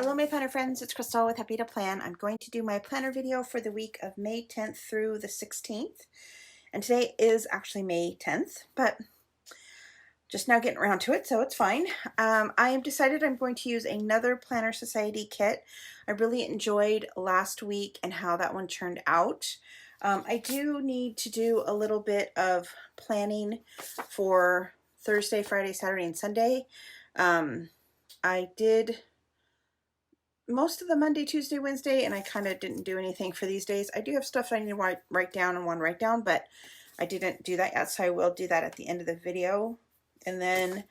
Hello my planner friends, it's Crystal with Happy to Plan. I'm going to do my planner video for the week of May 10th through the 16th. And today is actually May 10th, but just now getting around to it, so it's fine. I have decided I'm going to use another Planner Society kit. I really enjoyed last week and how that one turned out. I do need to do a little bit of planning for Thursday, Friday, Saturday, and Sunday. I did most of the Monday, Tuesday, Wednesday, and I kind of didn't do anything for these days. I do have stuff I need to write down and write down, but I didn't do that yet, so I will do that at the end of the video. And then,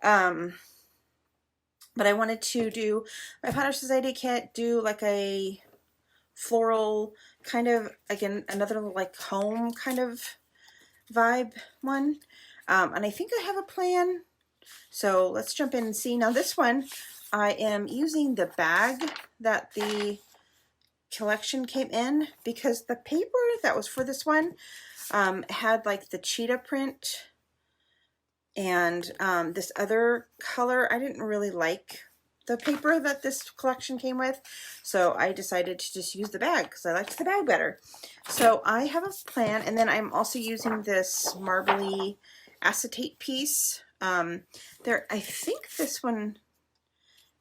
but I wanted to do my Planner Society kit, do like a floral kind of, again, another like home kind of vibe one. And I think I have a plan. So let's jump in and see. Now this one, I am using the bag that the collection came in because the paper that was for this one had like the cheetah print and this other color. I didn't really like the paper that this collection came with, so I decided to just use the bag because I liked the bag better. So I have a plan, and then I'm also using this marbly acetate piece. I think this one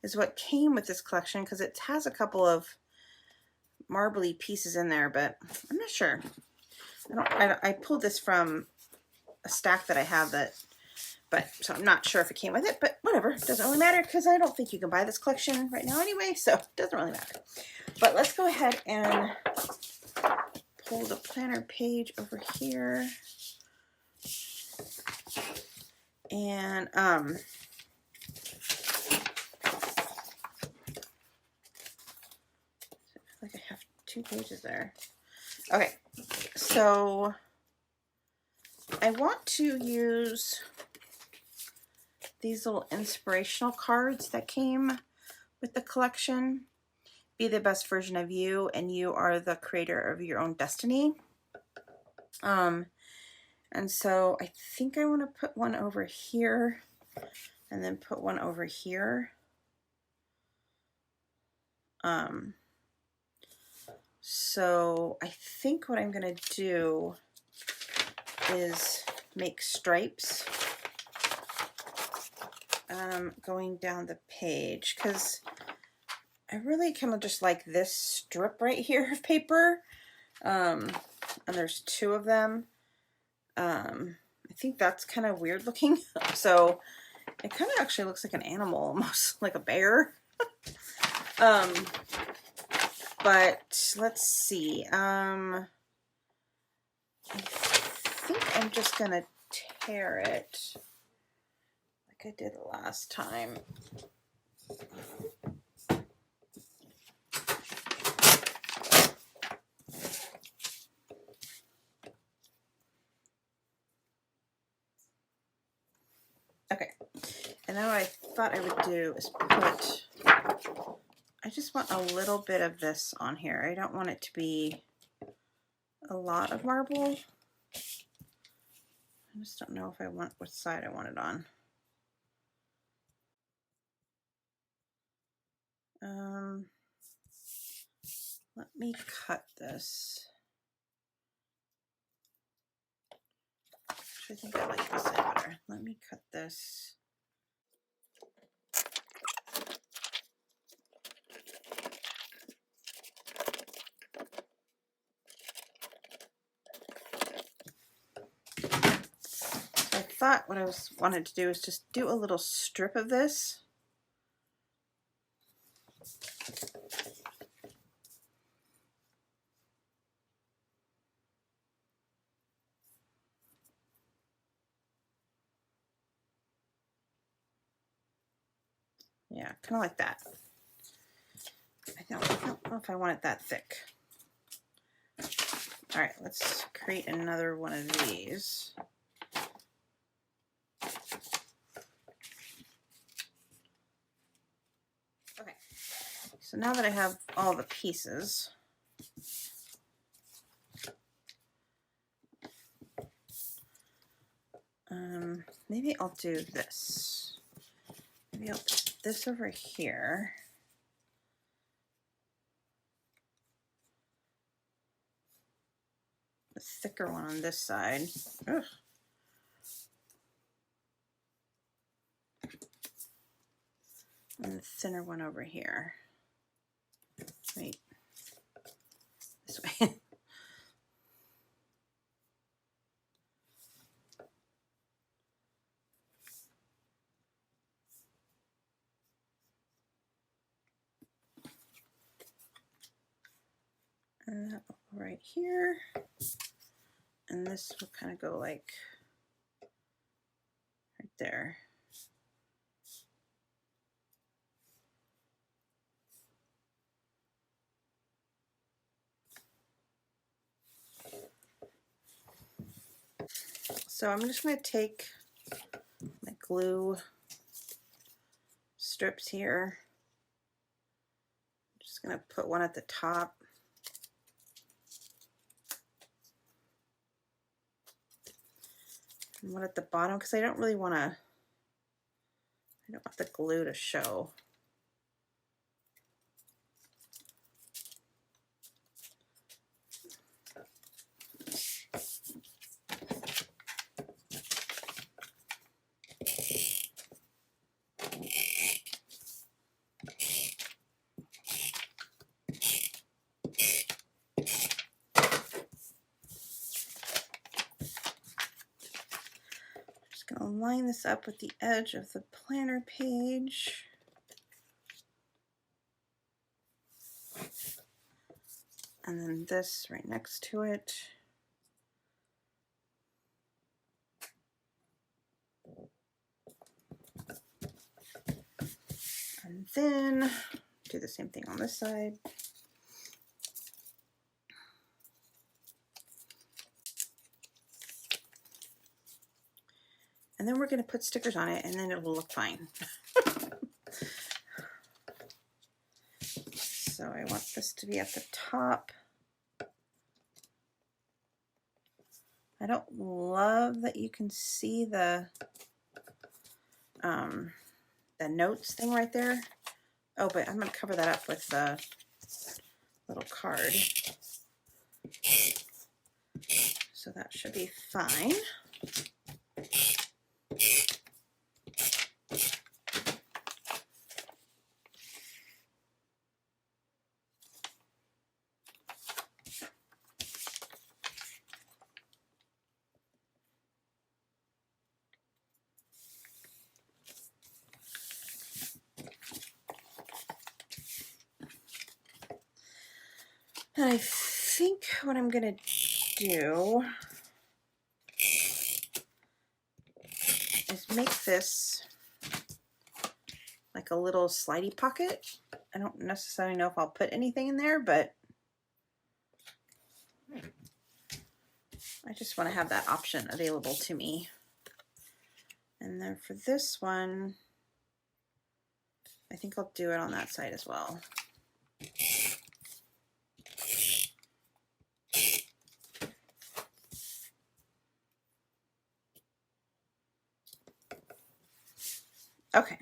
is what came with this collection because it has a couple of marbly pieces in there, but I'm not sure. I pulled this from a stack that I have so I'm not sure if it came with it, but whatever, it doesn't really matter because I don't think you can buy this collection right now anyway, so it doesn't really matter. But let's go ahead and pull the planner page over here. And like I have 2 pages there. Okay, so I want to use these little inspirational cards that came with the collection. Be the best version of you, and you are the creator of your own destiny. And so I think I want to put one over here and then put one over here. So I think what I'm going to do is make stripes going down the page, because I really kind of just like this strip right here of paper, and there's 2 of them. I think that's kind of weird looking, so it kind of actually looks like an animal, almost like a bear. But let's see. I think I'm just gonna tear it like I did last time. Okay, and now what I thought I would do is I just want a little bit of this on here. I don't want it to be a lot of marble. I just don't know if I want which side I want it on. Let me cut this. I think I like this side better. Let me cut this. I thought what I wanted to do is just do a little strip of this. Yeah, kind of like that. I don't know if I want it that thick. All right, let's create another one of these. Okay, so now that I have all the pieces, maybe I'll do this. Maybe I'll put this over here. the thicker one on this side. Ugh. And the thinner one over here. Wait, this way. And that will go right here. And this will kind of go like right there. So I'm just going to take my glue strips here. I'm just going to put one at the top. And one at the bottom because I don't really want to, I don't want the glue to show. Going to line this up with the edge of the planner page. And then this right next to it. And then do the same thing on this side. And then we're going to put stickers on it and then it will look fine. So I want this to be at the top. I don't love that you can see the notes thing right there. Oh, but I'm going to cover that up with the little card. So that should be fine. And I think what I'm going to do is make this like a little slidey pocket. I don't necessarily know if I'll put anything in there, but I just want to have that option available to me. And then for this one, I think I'll do it on that side as well. Okay,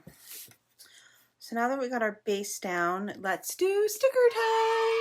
so now that we got our base down, let's do sticker time.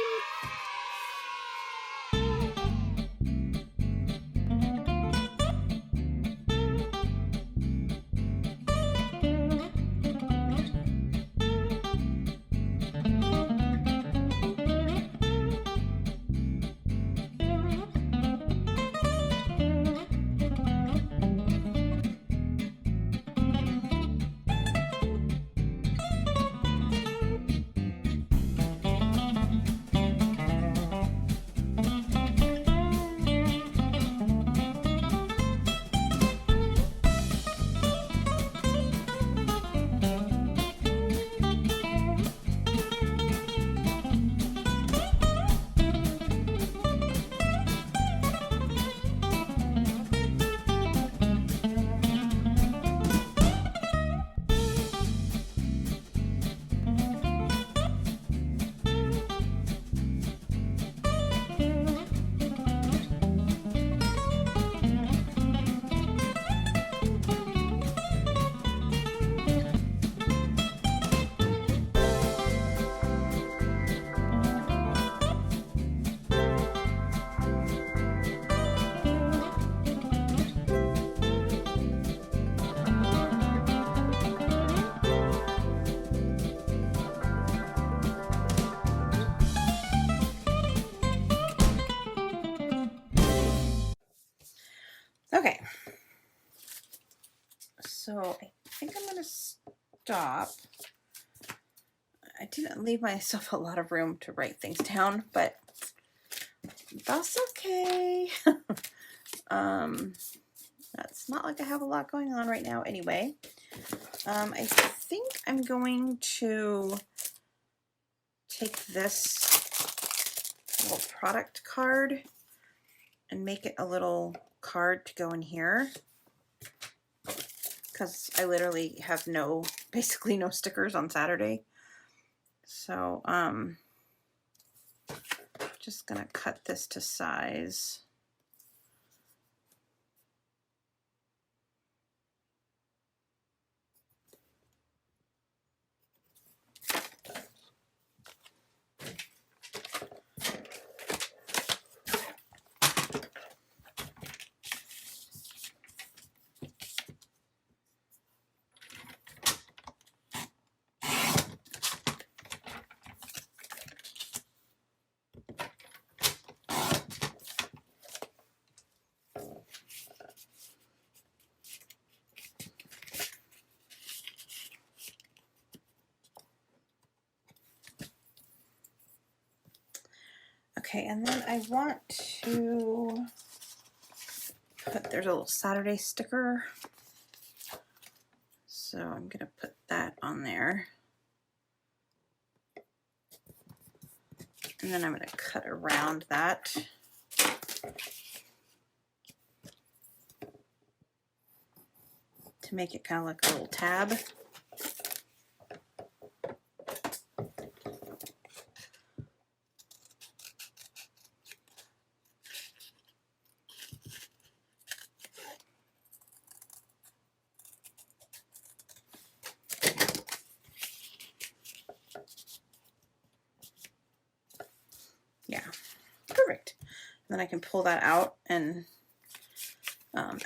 So I think I'm going to stop. I didn't leave myself a lot of room to write things down, but that's okay. That's not like I have a lot going on right now anyway. I think I'm going to take this little product card and make it a little card to go in here, because I literally have basically no stickers on Saturday. So just gonna cut this to size. Okay, and then I want to put, there's a little Saturday sticker. So I'm gonna put that on there. And then I'm gonna cut around that. To make it kind of like a little tab. Yeah, perfect. And then I can pull that out and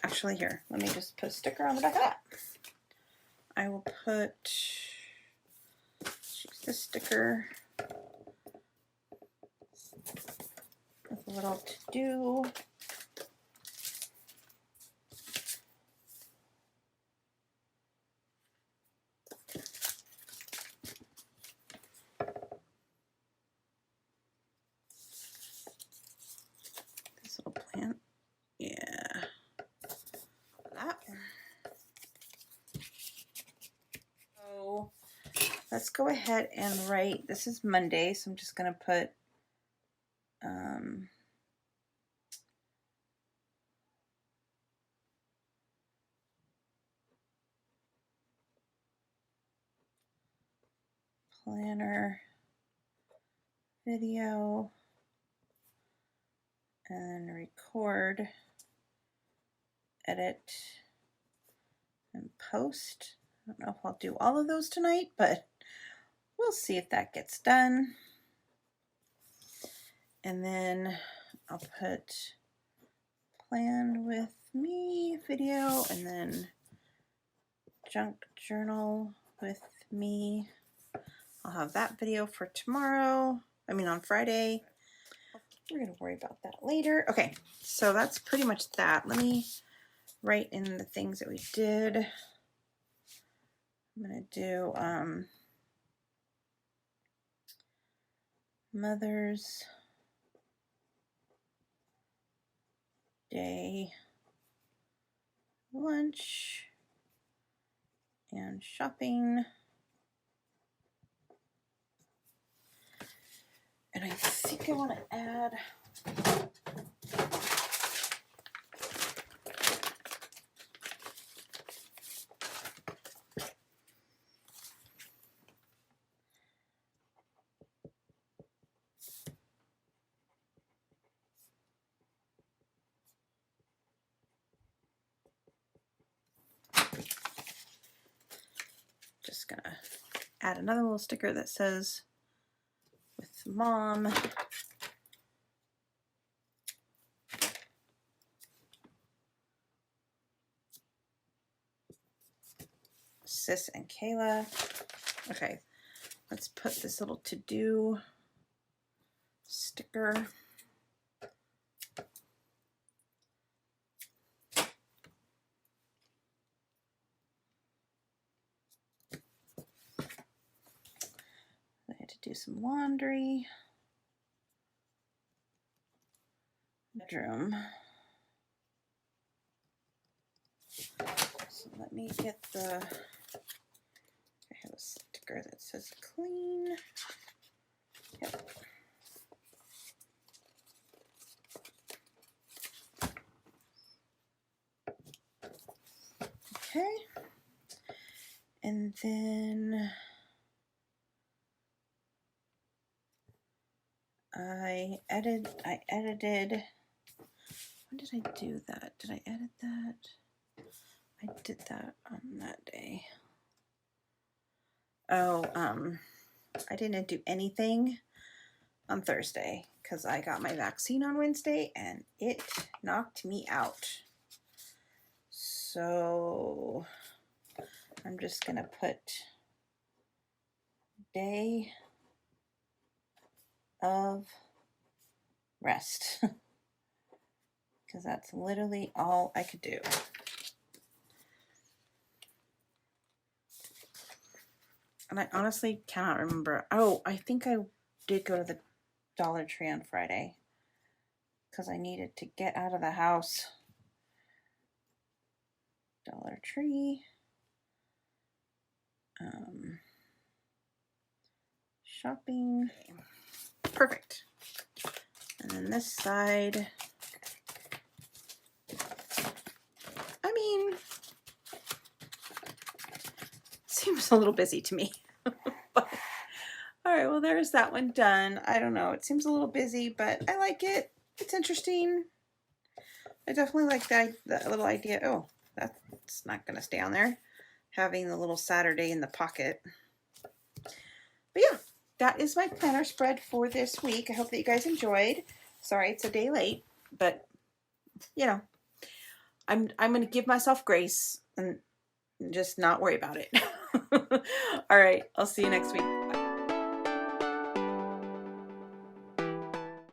actually here, let me just put a sticker on the back of that. I will put this sticker with a little to do. This little plant. Yeah. That. So let's go ahead and write, this is Monday, so I'm just going to put planner, video, and record, edit, and post. I don't know if I'll do all of those tonight, but we'll see if that gets done. And then I'll put plan with me video, and then junk journal with me. I'll have that video for tomorrow. I mean on Friday. We're gonna worry about that later. Okay, so that's pretty much that. Let me write in the things that we did. I'm gonna do Mother's Day lunch and shopping. And I think I want to add just gonna add another little sticker that says with mom. Sis and Kayla. Okay, let's put this little to-do sticker. do some laundry. Bedroom. So let me get the, I have a sticker that says clean. Yep. Okay. And then I edited, when did I do that? Did I edit that? I did that on that day. Oh, I didn't do anything on Thursday because I got my vaccine on Wednesday and it knocked me out. So I'm just gonna put day of rest because that's literally all I could do. And I honestly cannot remember. Oh, I think I did go to the Dollar Tree on Friday because I needed to get out of the house. Dollar Tree. Shopping. Perfect. And then this side, I mean, seems a little busy to me. But, all right, well, there's that one done. I don't know. It seems a little busy, but I like it. It's interesting. I definitely like that little idea. Oh, that's not going to stay on there. Having the little Saturday in the pocket. But yeah, that is my planner spread for this week. I hope that you guys enjoyed. Sorry, it's a day late, but you know, I'm going to give myself grace and just not worry about it. All right, I'll see you next week.